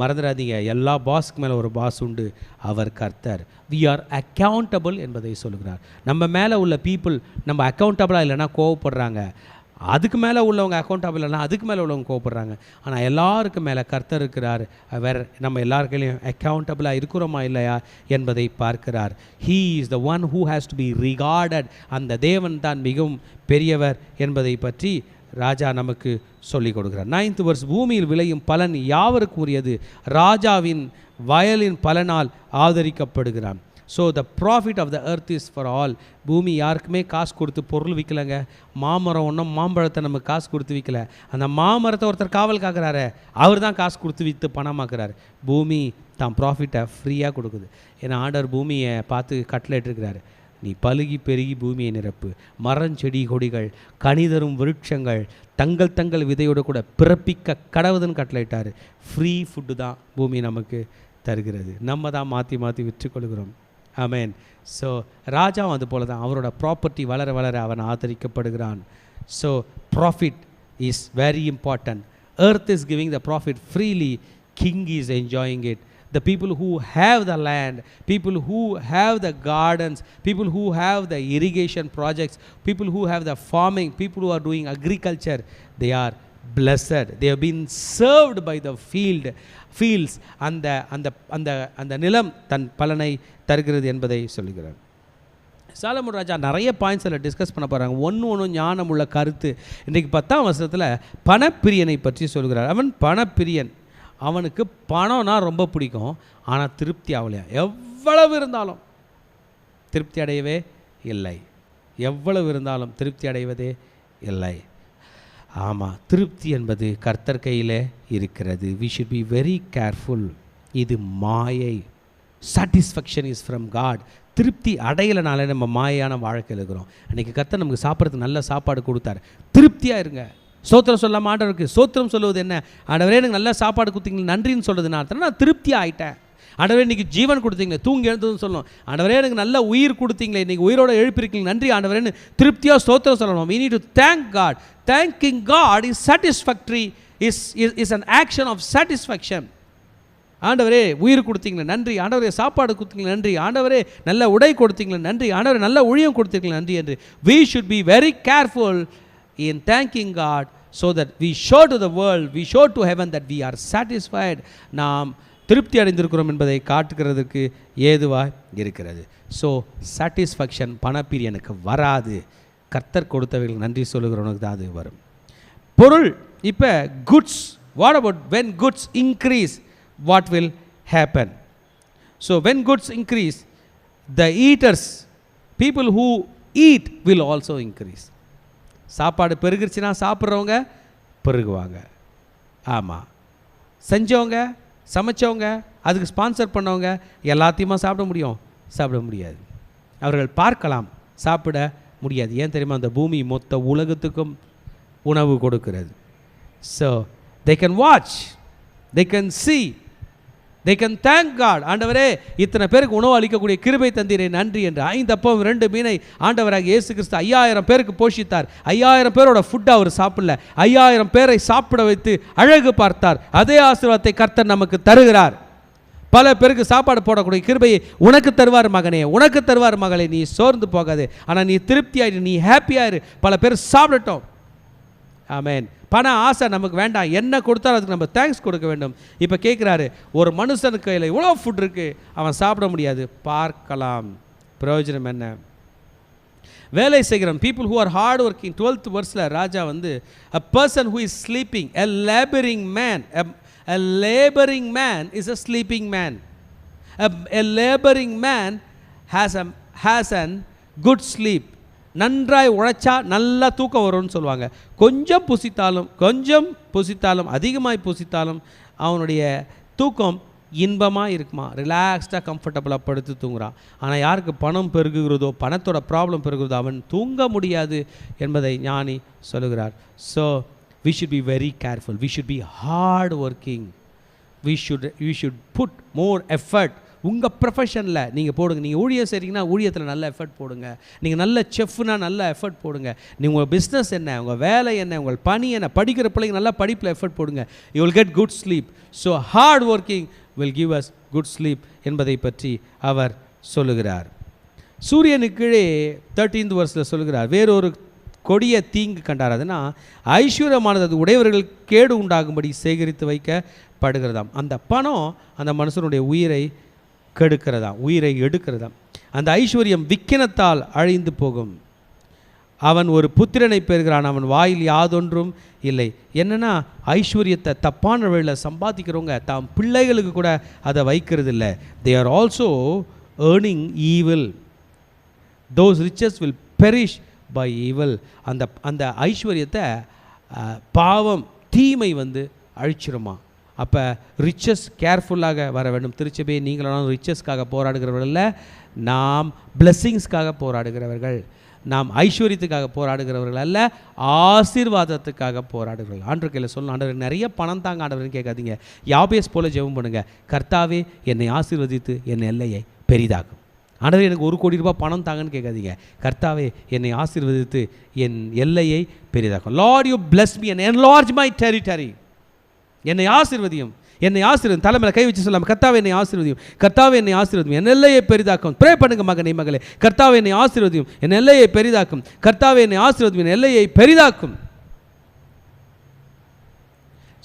மறந்துடாதீங்க, எல்லா பாஸ்க்கு மேலே ஒரு பாஸ் உண்டு, அவர் கர்த்தர். வி ஆர் அக்கௌண்டபிள் என்பதை சொல்லுகிறார். நம்ம மேலே உள்ள பீப்புள் நம்ம அக்கௌண்டபிளாக இல்லைன்னா கோவப்படுறாங்க, அதுக்கு மேலே உள்ளவங்க அக்கௌண்டபிள் இல்லைனா அதுக்கு மேலே உள்ளவங்க கோவப்படுறாங்க. ஆனால் எல்லாருக்கும் மேலே கர்த்தர் இருக்கிறார். வேறு நம்ம எல்லாருக்கையும் அக்கௌண்டபிளாக இருக்கிறோமா இல்லையா என்பதை பார்க்கிறார். He is the one who has to be recorded. அந்த தேவன் தான் மிகவும் பெரியவர் என்பதை பற்றி ராஜா நமக்கு சொல்லிக் கொடுக்கிறார். 9th verse, பூமியில் விளையும் பலன் யாவருக்கு உரியது, ராஜாவின் வயலின் பலனால் ஆதரிக்கப்படுகிறான். So the profit of the earth is for all. பூமி யாருக்குமே காசு கொடுத்து பொருள் விற்கலைங்க. மாமரம் ஒன்றும் மாம்பழத்தை நம்ம காசு கொடுத்து விற்கல, அந்த மாமரத்தை ஒருத்தர் காவல் காக்கிறாரு, அவர் தான் காசு கொடுத்து விற்று பணமாக்குறாரு. பூமி தான் ப்ராஃபிட்டை ஃப்ரீயாக கொடுக்குது. ஏன்னா ஆண்டவர் பூமியை பார்த்து கட்டளையிட்டு இருக்கிறாரு, நீ பலுகி பெருகி பூமியை நிரப்பு, மரஞ்செடி கொடிகள் கனிதரும் விருட்சங்கள் தங்கள் தங்கள் விதையோடு கூட பிறப்பிக்க கடவுதுன்னு கட்டளையிட்டார். ஃப்ரீ ஃபுட்டு தான் பூமி நமக்கு தருகிறது, நம்ம தான் மாற்றி மாற்றி விற்றுக்கொள்கிறோம். ஆமேன். ஸோ ராஜாவும் அது போல தான், அவரோட ப்ராப்பர்ட்டி வளர வளர அவன் ஆதரிக்கப்படுகிறான். So profit is very important. Earth is giving the profit freely, king is enjoying it. The people who have the land, people who have the gardens, people who have the irrigation projects, people who have the farming, people who are doing agriculture, they are blessed. They have been served by the fields. அந்த நிலம் தன் பலனை தருகிறது என்பதை சொல்லுகிறார். Solomon ராஜா நிறைய பாயிண்ட்ஸில் discuss பண்ண போகிறாங்க. ஒன்று ஞானம் உள்ள கருத்து. இன்றைக்கு 10ஆம் வசனத்தில் பணப்பிரியனை பற்றி சொல்கிறார். அவன் பணப்பிரியன், அவனுக்கு பணம்னா ரொம்ப பிடிக்கும், ஆனால் திருப்தி ஆகலையா. எவ்வளவு இருந்தாலும் திருப்தி அடையவே இல்லை, எவ்வளவு இருந்தாலும் திருப்தி அடைவதே இல்லை. ஆமாம், திருப்தி என்பது கர்த்தர் கையில் இருக்கிறது. We should be very careful. இது மாயை. Satisfaction is from God. திருப்தி அடையலைனாலே நம்ம மாயான வாழ்க்கையில் இருக்கிறோம். அன்றைக்கி கர்த்தர் நமக்கு சாப்பிட்றதுக்கு நல்ல சாப்பாடு கொடுத்தாரு, திருப்தியாக இருங்க. சோத்திரம் சொல்லாமல் ஆண்டவருக்கு சோத்திரம் சொல்லுவது என்ன? ஆண்டவரே எனக்கு நல்லா சாப்பாடு கொடுத்தீங்களே நன்றின்னு சொல்கிறது நான் திருப்தி ஆகிட்டேன். ஆண்டவரே இன்றைக்கி ஜீவன் கொடுத்தீங்களே, தூங்கி எழுந்ததுன்னு சொல்லணும். ஆண்டவரே எனக்கு நல்ல உயிர் கொடுத்தீங்களே, இன்றைக்கி உயிரோட எழுப்பிருக்கீங்க, நன்றி ஆண்டவரேன்னு திருப்தியாக ஸ்தோத்திரம் சொல்லணும். we need to thank God. Thanking God is satisfactory, is an action of satisfaction. ஆண்டவரே உயிர் கொடுத்தீங்களே நன்றி, ஆண்டவரே சாப்பாடு கொடுத்தீங்களே நன்றி, ஆண்டவரே நல்ல உடை கொடுத்தீங்களே நன்றி, ஆண்டவரே நல்ல ஊழியம் கொடுத்தீங்களே நன்றி என்று we should be very careful in thanking God, so that we show to the world, we show to heaven that we are satisfied. நாம் திருப்தி அடைந்திருக்கிறோம் என்பதை காட்டுகிறதுக்கு ஏதுவாக இருக்கிறது. ஸோ சாட்டிஸ்ஃபேக்ஷன் பணப்பிரியனுக்கு வராது, கர்த்தர் கொடுத்தவர்கள் நன்றி சொல்லுகிறவனுக்கு தான் அது வரும். பொருள். இப்போ goods, what about when goods increase, what will happen? So when goods increase, the eaters, people who eat will also increase. சாப்பாடு பெருகிருச்சுன்னா சாப்பிட்றவங்க பெருகுவாங்க. ஆமாம், செஞ்சவங்க சமைச்சவங்க அதுக்கு ஸ்பான்சர் பண்ணவங்க எல்லாத்தையுமா சாப்பிட முடியும்? சாப்பிட முடியாது. அவர்கள் பார்க்கலாம், சாப்பிட முடியாது. ஏன் தெரியுமா? அந்த பூமி மொத்த உலகத்துக்கும் உணவு கொடுக்கிறது. So they can watch, they can see, they can thank God. ஆண்டவரே இத்தனை பேருக்கு உணவு அளிக்கக்கூடிய கிருபை தந்தீரே நன்றி என்று 5 அப்பம் 2 மீனை ஆண்டவராக இயேசு கிறிஸ்து 5000 பேருக்கு போஷித்தார். 5000 பேரோட ஃபுட் அவர் சாப்பிடல, 5000 பேரை சாப்பிட வைத்து அழகு பார்த்தார். அதே ஆசீர்வாதத்தை கர்த்தர் நமக்கு தருகிறார். பல பேருக்கு சாப்பாடு போடக்கூடிய கிருபையை உனக்கு தருவார் மகனே, உனக்கு தருவார் மகளே. நீ சோர்ந்து போகாது, ஆனால் நீ திருப்தியாயிரு, நீ ஹாப்பியாயிரு. பல பேர் சாப்பிடட்டும். ஆமேன். பண ஆசை நமக்கு வேண்டாம், என்ன கொடுத்தாலும் அதுக்கு நம்ம தேங்க்ஸ் கொடுக்க வேண்டும். இப்போ கேட்குறாரு, ஒரு மனுஷனுக்கு கையில் இவ்வளோ ஃபுட் இருக்குது, அவன் சாப்பிட முடியாது. பார்க்கலாம், பிரயோஜனம் என்ன? வேலை செய்கிறவன், people who are hard working. 12th verse ராஜா வந்து a person who is sleeping, a laboring man, a laboring man is a sleeping man. A laboring man has an good sleep. நன்றாய் உழைச்சா நல்லா தூக்கம் வரும்னு சொல்லுவாங்க. கொஞ்சம் புசித்தாலும் அதிகமாய் புசித்தாலும் அவனுடைய தூக்கம் இன்பமாக இருக்குமா, ரிலாக்ஸ்டாக கம்ஃபர்டபுளாக படுத்து தூங்குறான். ஆனால் யாருக்கு பணம் பெருகுகிறதோ, பணத்தோட ப்ராப்ளம் பெருகுகிறதோ அவன் தூங்க முடியாது என்பதை ஞானி சொல்லுகிறார். So we should be very careful. We should be hard working. We should put more effort. உங்கள் ப்ரொஃபஷனில் நீங்கள் போடுங்க. நீங்கள் ஊழியம் செய்கிறீங்கன்னா ஊழியத்தில் நல்ல எஃபர்ட் போடுங்க. நீங்கள் நல்ல செஃப்னா நல்ல எஃபர்ட் போடுங்க. நீங்கள் உங்கள் பிஸ்னஸ் என்ன, உங்கள் வேலை என்ன, உங்கள் பணி என்ன, படிக்கிற பிள்ளைங்க நல்லா படிப்பில் எஃபர்ட் போடுங்க. You will get good sleep. So hard working will give us good sleep என்பதை பற்றி அவர் சொல்லுகிறார். சூரியனுக்கு கீழே 13th verseல சொல்லுகிறார், வேறொரு கொடிய தீங்கு கண்டார். அதுனா ஐஸ்வர்யமானது அது உடையவர்கள் கேடு உண்டாகும்படி சேகரித்து வைக்கப்படுகிறதாம். அந்த பணம் அந்த மனுஷனுடைய உயிரை கெடுக்கிறதாம், உயிரை எடுக்கிறதாம். அந்த ஐஸ்வர்யம் விக்கினத்தால் அழிந்து போகும். அவன் ஒரு புத்திரனை பெறுகிறான், அவன் வாயில் யாதொன்றும் இல்லை. என்னென்னா ஐஸ்வர்யத்தை தப்பான வழியில் சம்பாதிக்கிறவங்க தாம் பிள்ளைகளுக்கு கூட அதை வைக்கிறது இல்லை. They are also earning evil. Those riches will perish by evil. அந்த ஐஸ்வர்யத்தை பாவம் தீமை அழிச்சிருமா. அப்போ ரிச்சஸ் கேர்ஃபுல்லாக வர வேண்டும். திருச்சபையை நீங்களாம் ரிச்சஸ்க்காக போராடுகிறவர்கள் அல்ல, நாம் பிளெஸ்ஸிங்ஸ்க்காக போராடுகிறவர்கள். நாம் ஐஸ்வர்யத்துக்காக போராடுகிறவர்கள் அல்ல, ஆசீர்வாதத்துக்காக போராடுகிறவர்கள். ஆண்டவர் கையில் சொல்லணும், ஆண்டவர் நிறைய பணம் தாங்க ஆண்டவர்னு கேட்காதீங்க. யாபேஸ் போல ஜெபம் பண்ணுங்க, கர்த்தாவே என்னை ஆசீர்வதித்து என் எல்லையை பெரிதாக்கும். ஆண்டவர் எனக்கு 1 கோடி ரூபாய் பணம் தாங்கன்னு கேட்காதீங்க, கர்த்தாவே என்னை ஆசீர்வதித்து என் எல்லையை பெரிதாக்கும். Lord you bless me and enlarge my territory. என்னை ஆசீர்வதியும், என்னை ஆசீர்வதியும். தலைமையில் கை வச்சு சொல்லாமல், கர்த்தாவே என்னை ஆசீர்வதியும், கர்த்தாவே என்னை ஆசீர்வதியும், என் எல்லையை பெரிதாக்கும். ப்ரே பண்ணுங்க மகனே மகளே, கர்த்தாவே என்னை ஆசீர்வதியும், என் எல்லையை பெரிதாக்கும். கர்த்தாவே என்னை ஆசீர்வதியும், என் எல்லையை பெரிதாக்கும்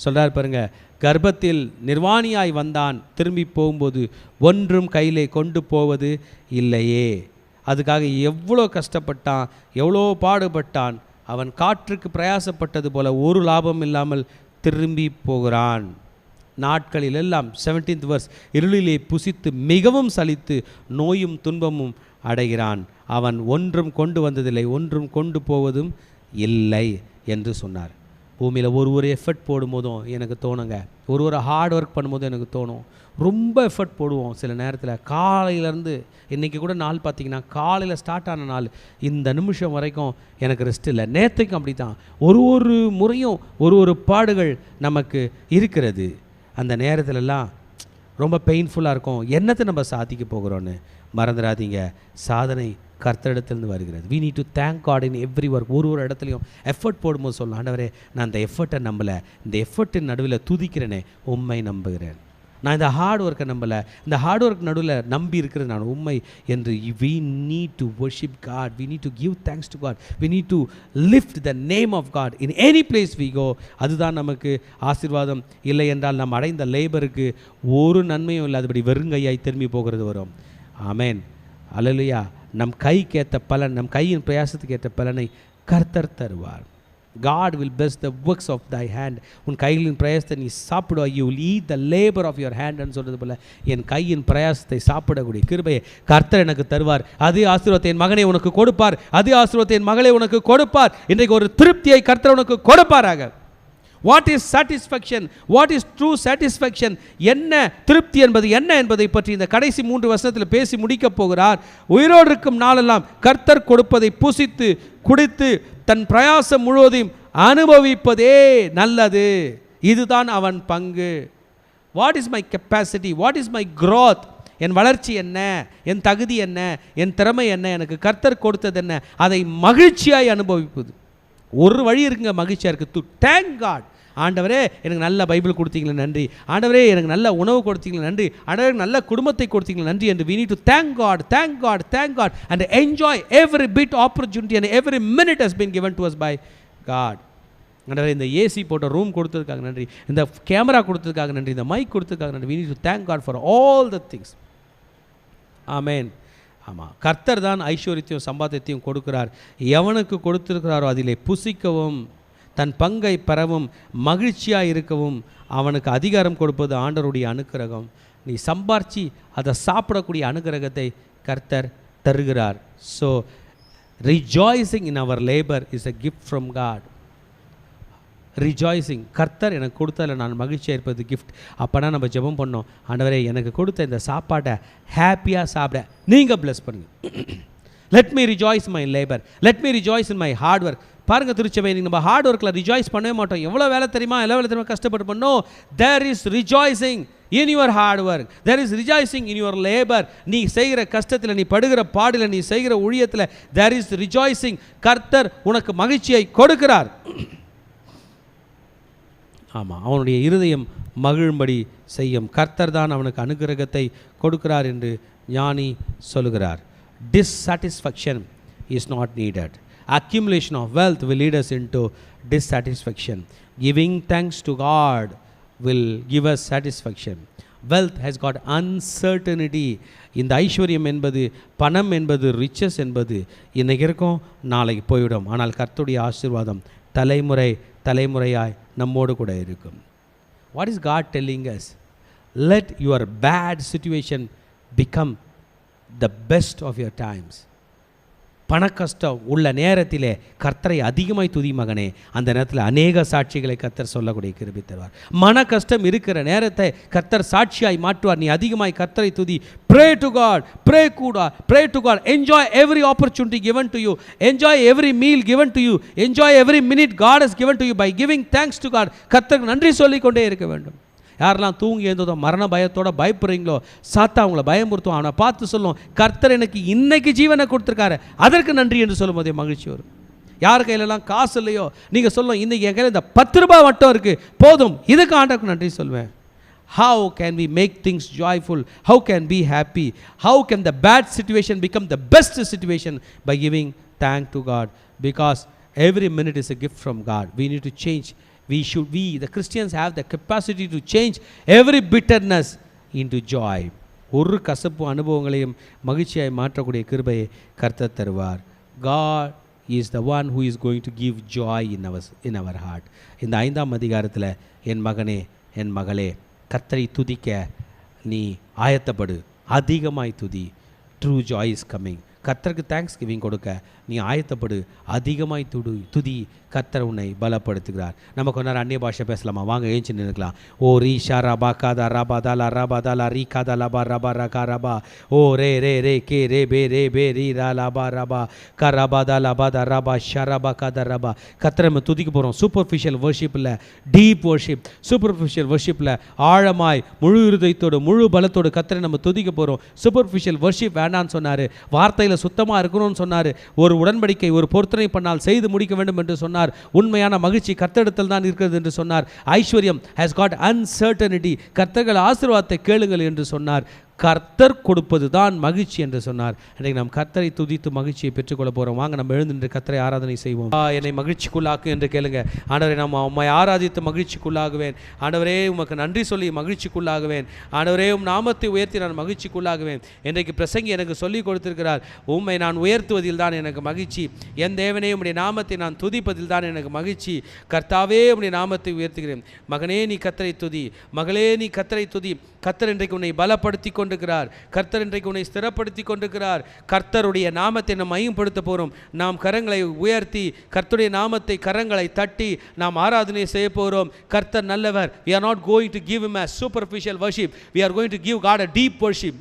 சொல்கிறார் பாருங்க. கர்ப்பத்தில் நிர்வாணியாய் வந்தான், திரும்பி போகும்போது ஒன்றும் கையிலே கொண்டு போவது இல்லையே. அதுக்காக எவ்வளோ கஷ்டப்பட்டான், எவ்வளோ பாடுபட்டான். அவன் காற்றுக்கு பிரயாசப்பட்டது போல ஒரு லாபம் இல்லாமல் திரும்பி போகிறான். நாட்களில் எல்லாம் 17th verse, இருளிலே புசித்து மிகவும் சலித்து நோயும் துன்பமும் அடைகிறான். அவன் ஒன்றும் கொண்டு வந்ததில்லை, ஒன்றும் கொண்டு போவதும் இல்லை என்று சொன்னார். பூமியில் ஒரு எஃபர்ட் போடும்போதும் எனக்கு தோணுங்க, ஒரு ஹார்ட் ஒர்க் பண்ணும்போதும் எனக்கு தோணும், ரொம்ப எஃபர்ட் போடுவோம் சில நேரத்தில். காலையிலேருந்து இன்றைக்கி கூட நாள் பார்த்திங்கன்னா, காலையில் ஸ்டார்ட் ஆன நாள் இந்த நிமிஷம் வரைக்கும் எனக்கு ரெஸ்ட் இல்லை. நேற்றுக்கும் அப்படி தான். ஒரு முறையும் ஒரு பாடுகள் நமக்கு இருக்கிறது. அந்த நேரத்திலலாம் ரொம்ப பெயின்ஃபுல்லாக இருக்கும். என்னத்தை நம்ம சாதிக்க போகிறோன்னு மறந்துடாதீங்க, சாதனை கர்த்தரிடத்திலிருந்து வருகிறது. we need to thank God in every work. ஒரு இடத்துலையும் எஃபர்ட் போடும்போது சொல்லலாம், ஆண்டவரே நான் இந்த எஃபர்ட்டை நம்பலை, இந்த எஃபர்ட்டின் நடுவில் துதிக்கிறேனே உண்மை நம்புகிறேன். நான் இந்த ஹார்ட் ஒர்க்கை நம்பலை, இந்த ஹார்ட் ஒர்க் நடுவில் நம்பி இருக்கிறது நான் உண்மை என்று. we need to worship God, we need to give thanks to God, we need to lift the name of God in any place we go. அதுதான் நமக்கு ஆசீர்வாதம். இல்லை என்றால் நாம் அடைந்த லேபருக்கு ஒரு நன்மையும் இல்லாதபடி வெறுங்கையாய் திரும்பி போகிறது வரும். ஆமேன், அல்லேலூயா. நம் கைக்கு ஏற்ற பலன், நம் கையின் பிரயாசத்துக்கு ஏற்ற பலனை கர்த்தர் தருவார். God will bless the works of thy hand. உன் கையின் பிரயாசத்தை நீ சாப்பிடுவா. you will eat the labor of your hand ன்னு சொல்கிறது போல என் கையின் பிரயாசத்தை சாப்பிடக்கூடிய கிருபையை கர்த்தர் எனக்கு தருவார். அதே ஆசீர்வாதத்தை என் மகனை உனக்கு கொடுப்பார், அதே ஆசீர்வாதத்தை என் மகளை உனக்கு கொடுப்பார். இன்றைக்கு ஒரு திருப்தியை கர்த்தர் உனக்கு கொடுப்பாராக. What is satisfaction, what is true satisfaction, என்ன திருப்தி என்பது என்ன என்பதை பற்றி இந்த கடைசி 3 வசனத்தில் பேசி முடிக்கப் போகிறார். உயிரோடு இருக்கும் நாளெல்லாம் கர்த்தர் கொடுப்பதை புசித்து குடித்து தன் பிரயாசம் முழுவதையும் அனுபவிப்பதே நல்லது. இதுதான் அவன் பங்கு. What is my capacity, what is my growth, என் வளர்ச்சி என்ன, என் தகுதி என்ன, என் திறமை என்ன, எனக்கு கர்த்தர் கொடுத்தது என்ன, அதை மகிழ்ச்சியாய் அனுபவிப்பது. ஒரு வழி இருக்குங்க மகிழ்ச்சியாக இருக்குது. To thank God. ஆண்டவரே எனக்கு நல்ல பைபிள் கொடுத்தீங்களே நன்றி, ஆண்டவரே எனக்கு நல்ல உணவு கொடுத்தீங்களே நன்றி, ஆண்டவரே நல்ல குடும்பத்தை கொடுத்தீங்களே நன்றி என்று we need to thank God, thank God, thank God and enjoy every bit opportunity and every minute has been given to us by God. ஆண்டவரே இந்த ஏசி போட்ட ரூம் கொடுத்ததுக்காக நன்றி, இந்த கேமரா கொடுத்ததுக்காக நன்றி, இந்த மைக் கொடுத்ததுக்காக நன்றி. we need to thank God for all the things. ஆமென். ஆமாம், கர்த்தர் தான் ஐஸ்வர்யத்தையும் சம்பாத்தியத்தையும் கொடுக்கிறார். எவனுக்கு கொடுத்திருக்கிறாரோ அதிலே புசிக்கவும் தன் பங்கை பெறவும் மகிழ்ச்சியாக இருக்கவும் அவனுக்கு அதிகாரம் கொடுப்பது ஆண்டவருடைய அனுக்கிரகம். நீ சம்பாரிச்சு அதை சாப்பிடக்கூடிய அனுக்கிரகத்தை கர்த்தர் தருகிறார். So rejoicing in our labor is a gift from God. Rejoicing. கர்த்தர் எனக்கு கொடுத்ததில் நான் மகிழ்ச்சியாக இருப்பது கிஃப்ட். அப்போனா நம்ம ஜெபம் பண்ணோம், ஆண்டவரே எனக்கு கொடுத்த இந்த சாப்பாட்டை ஹாப்பியாக சாப்பிட நீங்கள் ப்ளஸ் பண்ணுங்கள். Let me rejoice my labour, let me rejoice in my hard work. பாருங்கள் திருச்சபை, நம்ம ஹார்ட் ஒர்க்கில் ரிஜாய்ஸ் பண்ணவே மாட்டோம். எவ்வளோ வேலை தெரியுமா, எவ்வளோ வேலை தெரியுமா கஷ்டப்பட்டு பண்ணோம். There is rejoicing in your hard work, there is rejoicing in your labor. நீ செய்கிற கஷ்டத்தில், நீ படுகிற பாடில், நீ செய்கிற ஊழியத்தில் there is rejoicing. கர்த்தர் உனக்கு மகிழ்ச்சியை கொடுக்கிறார். ஆமாம், அவனுடைய இருதயம் மகிழும்படி செய்யும். கர்த்தர் தான் அவனுக்கு அனுக்கிரகத்தை கொடுக்கிறார் என்று ஞானி சொல்லுகிறார். Dissatisfaction is not needed. Accumulation of wealth will lead us into dissatisfaction. Giving thanks to God will give us satisfaction. Wealth has got uncertainty. இந்த ஐஸ்வர்யம் என்பது, பணம் என்பது, riches என்பது இன்னைக்கு இருக்கும், நாளைக்கு போய்விடும். ஆனால் கர்த்தருடைய ஆசீர்வாதம் தலைமுறை தலைமுறையாய் நம்மோடு கூட இருக்கும். What is God telling us? Let your bad situation become the best of your times. பண கஷ்டம் உள்ள நேரத்திலே கர்த்தரை அதிகமாய் துதி மகனே. அந்த நேரத்தில் அநேக சாட்சிகளை கர்த்தர் சொல்லக்கூடிய கிருபை தருவார். மன கஷ்டம் இருக்கிற நேரத்தை கர்த்தர் சாட்சியாய் மாற்றுவார். நீ அதிகமாய் கர்த்தரை துதி. Pray to God, pray to God. Enjoy every opportunity given to you. Enjoy every meal given to you. Enjoy every minute God has given to you by giving thanks to God. கர்த்தருக்கு நன்றி சொல்லிக்கொண்டே இருக்க வேண்டும். யாரெல்லாம் தூங்கி எழுந்ததோ மரண பயத்தோட பயப்படுறீங்களோ, சாத்தா அவங்கள பயமுறுத்தும். அவனை பார்த்து சொல்லும், கர்த்தர் எனக்கு இன்னைக்கு ஜீவனை கொடுத்துருக்காரு, அதற்கு நன்றி என்று சொல்லும் போதே மகிழ்ச்சி வரும். யார் கையிலலாம் காசு இல்லையோ நீங்கள் சொல்லும், இன்றைக்கி என் கையில் இந்த 10 ரூபாய் மட்டும் இருக்குது, போதும், இதுக்கு ஆண்டவருக்கு நன்றி சொல்வேன். How can we make things joyful? How can we be happy? How can the bad situation become the best situation? By giving thanks to God. Because every minute is a gift from God. We need to change. We the Christians have the capacity to change every bitterness into joy. ஒரு கசப்பு அனுபவங்களையும் மகிழ்ச்சியாய் மாற்றக்கூடிய கிருபையை கர்த்தர் தருவார். God is the one who is going to give joy in our heart. இந்த 5ஆம் அதிகாரத்தில், என் மகனே என் மகளே, கர்த்தரை துதிக்க நீ ஆயத்தப்படு, அதிகமாய் துதி. True joy is coming. கர்த்தருக்கு தேங்க்ஸ் கிவிங் கொடுக்க நீ ஆயத்தப்படு, அதிகமாய் துதி. கர்த்தர் உன்னை பலப்படுத்துகிறார். நம்ம கொஞ்ச நேரம் அந்நிய பாஷை பேசலாமா? வாங்க ஏஞ்சி நின்றுக்கலாம். ஓ ரீ ஷா ரபா காதா ரபா தாலா ரபா தாலா ரீ காதா லபா ரபா ரகா ரபா ஓ ரே ரே ரே கே ரே பே ரீ ரா லபா ரபா க ரபா தா லபா தா ரபா ஷா ரபா காதா ரபா. கர்த்தரை நம்ம துதிக்க போகிறோம். சூப்பர்ஃபிஷியல் வர்ஷிப்பில் டீப் வர்ஷிப், சூப்பர்ஃபிஷியல் வர்ஷிப்பில் ஆழமாய் முழு இருதயத்தோடு முழு பலத்தோடு கர்த்தரை நம்ம துதிக்க போகிறோம். சூப்பர்ஃபிஷியல் வர்ஷிப் வேண்டான்னு சொன்னார், வார்த்தையில் சுத்தமாக இருக்கணும்னு சொன்னார், ஒரு உடன்படிக்கை ஒரு பொருத்தனை பண்ணால் செய்து முடிக்க வேண்டும் என்று சொன்னார். உண்மையான மகிழ்ச்சி கர்த்தரிடத்தில் தான் இருக்கிறது என்று சொன்னார். ஐஸ்வர்யம் has got uncertainty. கர்த்தர்கள் ஆசீர்வாதத்தை கேளுங்கள் என்று சொன்னார். கர்த்தர் கொடுப்பது தான் மகிழ்ச்சி என்று சொன்னார். இன்றைக்கு நாம் கர்த்தரை துதித்து மகிழ்ச்சியை பெற்றுக்கொள்ள போகிறோம். வாங்க நம்ம எழுந்து நின்று கர்த்தரை ஆராதனை செய்வோம். என்னை மகிழ்ச்சிக்குள்ளாக்கு என்று கேளுங்க. ஆண்டவரே, நாம் உம்மை ஆராதித்து மகிழ்ச்சிக்குள்ளாகுவேன். ஆண்டவரே, உமக்கு நன்றி சொல்லி மகிழ்ச்சிக்குள்ளாகுவேன். ஆண்டவரே, உம் நாமத்தை உயர்த்தி நான் மகிழ்ச்சிக்குள்ளாகுவேன். இன்றைக்கு பிரசங்கி எனக்கு சொல்லிக் கொடுத்திருக்கிறார், உம்மை நான் உயர்த்துவதில் தான் எனக்கு மகிழ்ச்சி, என் தேவனே உம்முடைய நாமத்தை நான் துதிப்பதில் தான் எனக்கு மகிழ்ச்சி. கர்த்தாவே, உம்முடைய நாமத்தை உயர்த்துகிறேன். மகனே, நீ கர்த்தரை துதி. மகளே, நீ கர்த்தரை துதி. கர்த்தர் இன்றைக்கு உன்னை பலப்படுத்தி கொண்டிருக்கிறார். கர்த்தர் இன்றைக்கு உன்னை ஸ்திரப்படுத்தி கொண்டிருக்கிறார். கர்த்தருடைய நாமத்தை நாம் மையப்படுத்த போகிறோம். நாம் கரங்களை உயர்த்தி கர்த்தருடைய நாமத்தை கரங்களை தட்டி நாம் ஆராதனை செய்ய போகிறோம். கர்த்தர் நல்லவர். We are not going to give him a superficial worship. We are going to give God a deep worship.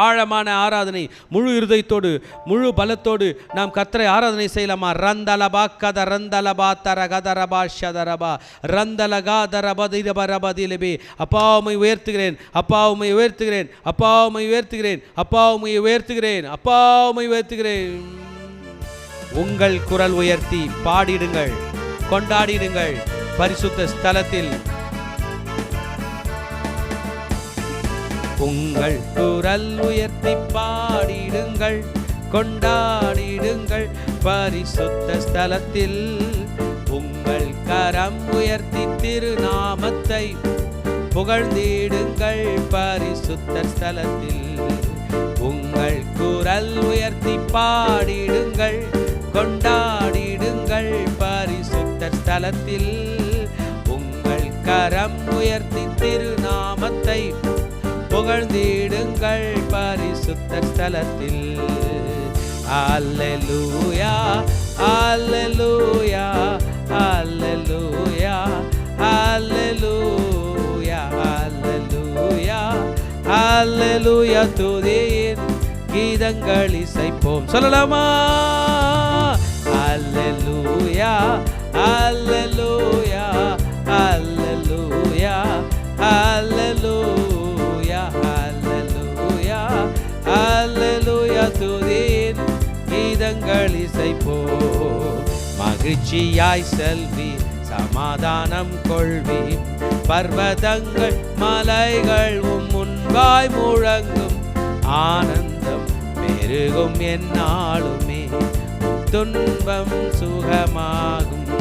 ஆழமான ஆராதனை, முழு இருதயத்தோடு முழு பலத்தோடு நாம் கர்த்தரை ஆராதனை செய்யலாமா? ரந்தலபா கத ரந்தலபா தரகதரபா ஷதரபா ரந்தலகா தரபதிரபா ரபதிலபே. அப்பா உம்மை உயர்த்துகிறேன், அப்பா உம்மை உயர்த்துகிறேன், அப்பா உம்மை உயர்த்துகிறேன், அப்பா உம்மை உயர்த்துகிறேன், அப்பா உம்மை உயர்த்துகிறேன். உங்கள் குரல் உயர்த்தி பாடிடுங்கள், கொண்டாடிடுங்கள் பரிசுத்த ஸ்தலத்தில். உங்கள் குரல் உயர்த்தி பாடிடுங்கள், கொண்டாடிடுங்கள் பரிசுத்த ஸ்தலத்தில். உங்கள் கரம் உயர்த்தி திருநாமத்தை புகழ்ந்திடுங்கள் பரிசுத்த ஸ்தலத்தில். உங்கள் குரல் உயர்த்தி பாடிடுங்கள், கொண்டாடிடுங்கள் பரிசுத்த ஸ்தலத்தில். உங்கள் கரம் உயர்த்தி திருநாமத்தை புகழ்ந்திடுங்கள் பரிசுத்த ஸ்தலத்தில். அல்லேலூயா, அல்லேலூயா, அல்லேலூயா, அல்லேலூயா துதியின் கீதங்கள் இசைப்போம். சொல்லலாமா? அல்லேலூயா அல்லேலூயா அல்லேலூயா அல்லேலூயா அல்லேலூயா அல்லேலூயா துதியின் கீதங்கள் இசைப்போம். மகிழ்ச்சியாய் செல்வி சமாதானம் கொள்வி, பர்வதங்கள் மலைகள் முன்பாய் முழங்கும், ஆனந்தம் பெருகும் என்னாலுமே, துன்பம் சுகமாகும்.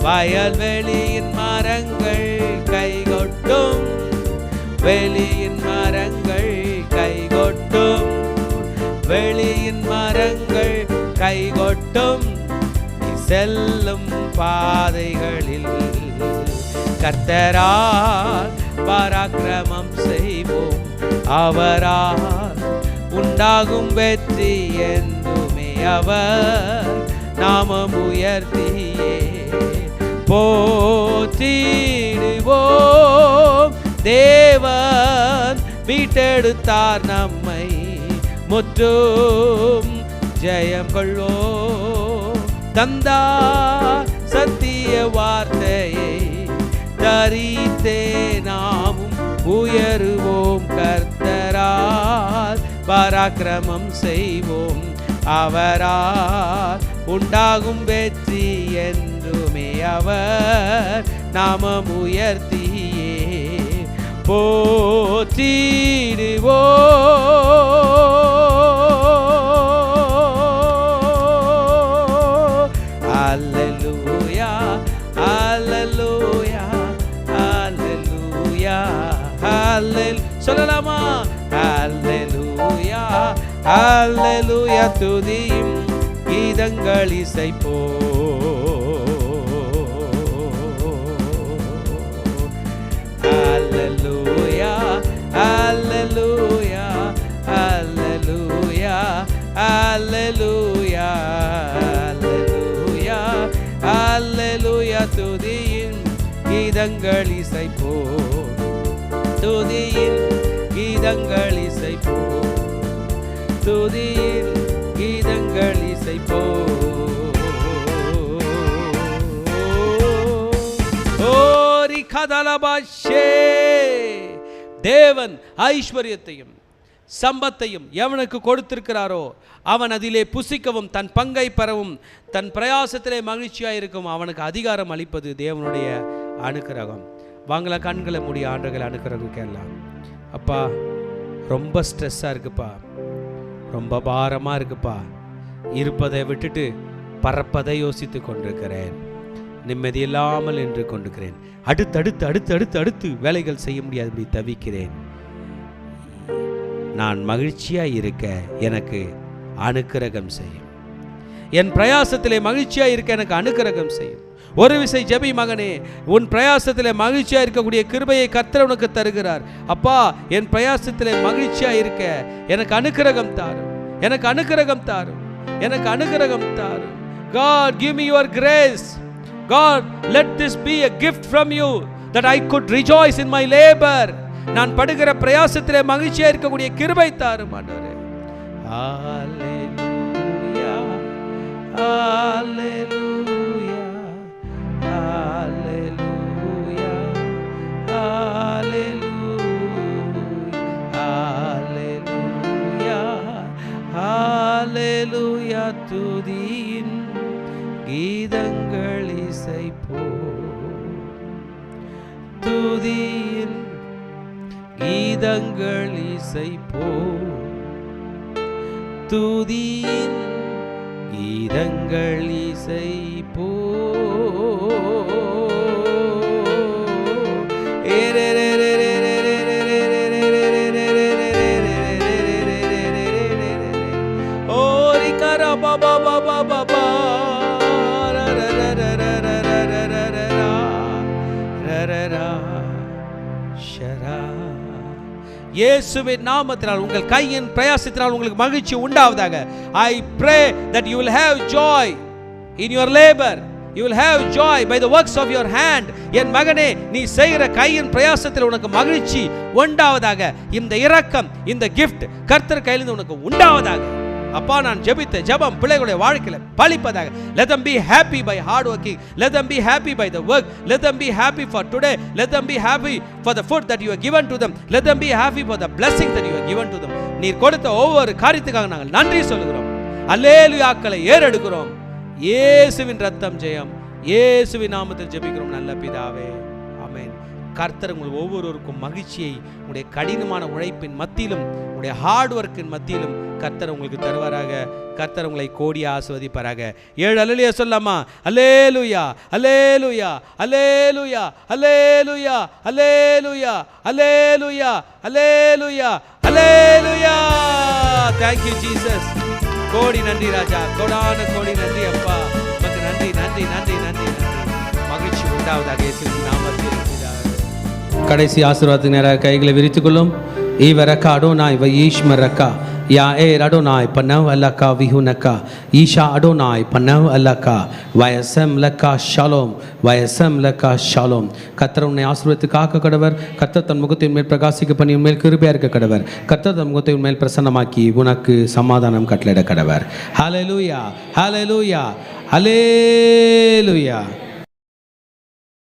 வயல்வெளியின் மரங்கள் கைகொட்டும், வெளியின் மரங்கள் கைகொட்டும், வெளியின் மரங்கள் கைகொட்டும். செல்லும் பாதைகளில் கர்த்தரால் பராக்கிரமம் செய்வோம், அவரால் உண்டாகும் வெற்றி என்றுமே அவர் நாமம் உயர்த்தியே போற்றிடுவோம். தேவன் மீட்டெடுத்தார் நம்மை, முற்றும் ஜெயம் கொள்வோம். தந்தார் சத்திய வார்த்தையை, தரித்தே நாமும் உயருவோம். கர்த்தரால் பராக்கிரமம் செய்வோம், அவரால் உண்டாகும் வெற்றி என்றுமே அவர் நாமம் உயர்த்தியே போற்றிடுவோம். அல்லேலூயா அல்லேலூயா அல்லேலூயா அல்லேலூயா. சொல்லலாமா? அல்லேலூயா அல்லேலூயா துதியும் கீதங்கள் இசைப்போம். அல்லேலூயா அல்லேலூயா அல்லேலூயா அல்லேலூயா அல்லேலூயா அல்லேலூயா துதியின் கீதங்கள் இசைப்போம். துதியின் கீதங்கள் இசைப்போம், துதியின் கீதங்கள் இசைப்போம். ஓரி கதலபாஷே. தேவன் ஐஸ்வர்யத்தையும் சம்பத்தையும் எவனுக்கு கொடுத்திருக்கிறாரோ அவன் அதிலே புசிக்கவும் தன் பங்கை பெறவும் தன் பிரயாசத்திலே மகிழ்ச்சியாக இருக்கும் அவனுக்கு அதிகாரம் அளிப்பது தேவனுடைய அனுக்கிரகம். வாங்கல கண்களை மூடி ஆண்டுகள் அனுக்கிரகம் கேட்கலாம். அப்பா, ரொம்ப ஸ்ட்ரெஸ்ஸாக இருக்குப்பா, ரொம்ப பாரமாக இருக்குப்பா, இருப்பதை விட்டுட்டு பறப்பதை யோசித்து கொண்டிருக்கிறேன், நிம்மதி இல்லாமல் நின்று கொண்டிருக்கிறேன், அடுத்து அடுத்து அடுத்து அடுத்து வேலைகள் செய்ய முடியாதபடி தவிக்கிறேன். நான் மகிழ்ச்சியாக இருக்க எனக்கு அனுக்கிரகம் செய்யும். என் பிரயாசத்திலே மகிழ்ச்சியாக இருக்க எனக்கு அனுக்கிரகம் செய்யும். ஒரு விசை ஜெபி மகனே, உன் பிரயாசத்திலே மகிழ்ச்சியாக இருக்கக்கூடிய கிருபையை கர்த்தர் உனக்கு தருகிறார். அப்பா, என் பிரயாசத்திலே மகிழ்ச்சியாக இருக்க எனக்கு அனுக்கிரகம் தாரும், எனக்கு அனுக்கிரகம் தாரும், எனக்கு அனுக்கிரகம் தாரும். God, give me your grace. God, let this be a gift from you that I could rejoice in my labor. நான் படுகிற பிரயாசத்திலே மகிழ்ச்சியாக இருக்கக்கூடிய கிருபை தாரும் ஆண்டவரே. ஹalleluya ஹalleluya ஹalleluya ஹalleluya ஹalleluya துதியின் கீதங்கள் இசைப்போம், துதியின் கீதங்கள் இசைப்போம், துதியின் கீதங்கள் இசைப்போம். ஓரி கரா பாபா பாபா பாபா இயேசுவின் நாமத்தினால் உங்கள் கையின் பிரயாசத்தினால் உங்களுக்கு மகிழ்ச்சி உண்டாவதாக. I pray that you will have joy in your labor. You will have joy by the works of your hand. என் மகனே, நீ செய்கிற கையின் பிரயாசத்தில் உனக்கு மகிழ்ச்சி உண்டாவதாக. இந்த இரக்கம், இந்த gift கர்த்தர் கையிலிருந்து உனக்கு உண்டாவதாக. அப்பா, நான் ஜெபித்த ஜெபம் பிள்ளைகளுடைய வாழ்க்கையில பலிப்பதாக. Let them be happy by hard working. Let them be happy by the work. Let them be happy for today. Let them be happy for the food that you have given to them. Let them be happy for the blessing that you have given to them. நீர் கொடுத்த ஒவ்வொரு காரியத்துக்காக நாங்கள் நன்றி சொல்கிறோம். அல்லேலூயாக்களை ஏறெடுக்கிறோம். இயேசுவின் ரத்தம் ஜெயம். இயேசுவின் நாமத்தில் ஜெபிக்கிறோம் நல்ல பிதாவே, ஆமென். கர்த்தர் உங்கள் ஒவ்வொருவருக்கும் மகிழ்ச்சியை உங்களுடைய கடினமான உழைப்பின் மத்தியிலும் உங்களுடைய ஹார்ட் ஒர்க்கின் மத்தியிலும் கர்த்தர் உங்களுக்கு தருவாராக. கர்த்தர் உங்களை கோடி ஆசீர்வதிப்பாராக. 7 அல்லேலூயா சொல்லாமா? அல்லேலூயா, அல்லேலூயா, அல்லேலூயா, அல்லேலூயா, அல்லேலூயா, அல்லேலூயா, அல்லேலூயா, அல்லேலூயா. Thank you Jesus. கோடி நன்றி ராஜா, கோடான கோடி நன்றி அப்பா. உமக்கு நன்றி, நன்றி, நன்றி, நன்றி, நன்றி. மகிழ்ச்சி உண்டாவதாக இயேசுவின் நாமத்தில். கடைசி ஆசீர்வாதத்துக்கு நேராக கைகளை விரித்துக் கொள்ளும். ஈவரக்கா அடோனாய் வயீஷ்மரக்கா யா ஏர் அடோனாய் பனவ் அல்லக்கா விஹுனக்கா ஈஷா அடோனாய் பனவ் அல்லக்கா வயசம் லக்கா ஷாலோம், வயசம் லக்கா ஷாலோம். கர்த்தர் உன்னை ஆசீர்வதித்து காக்க கடவர். கர்த்தர் தன் முகத்தின் மேல் பிரகாசிக்க பண்ணி உன்மேல் கிருபையா இருக்க கடவர். கர்த்தர் தன் முகத்தை உன்மேல் பிரசன்னமாக்கி உனக்கு சமாதானம் கட்டளையிட கடவர். ஹல்லேலூயா, ஹல்லேலூயா, ஹல்லேலூயா.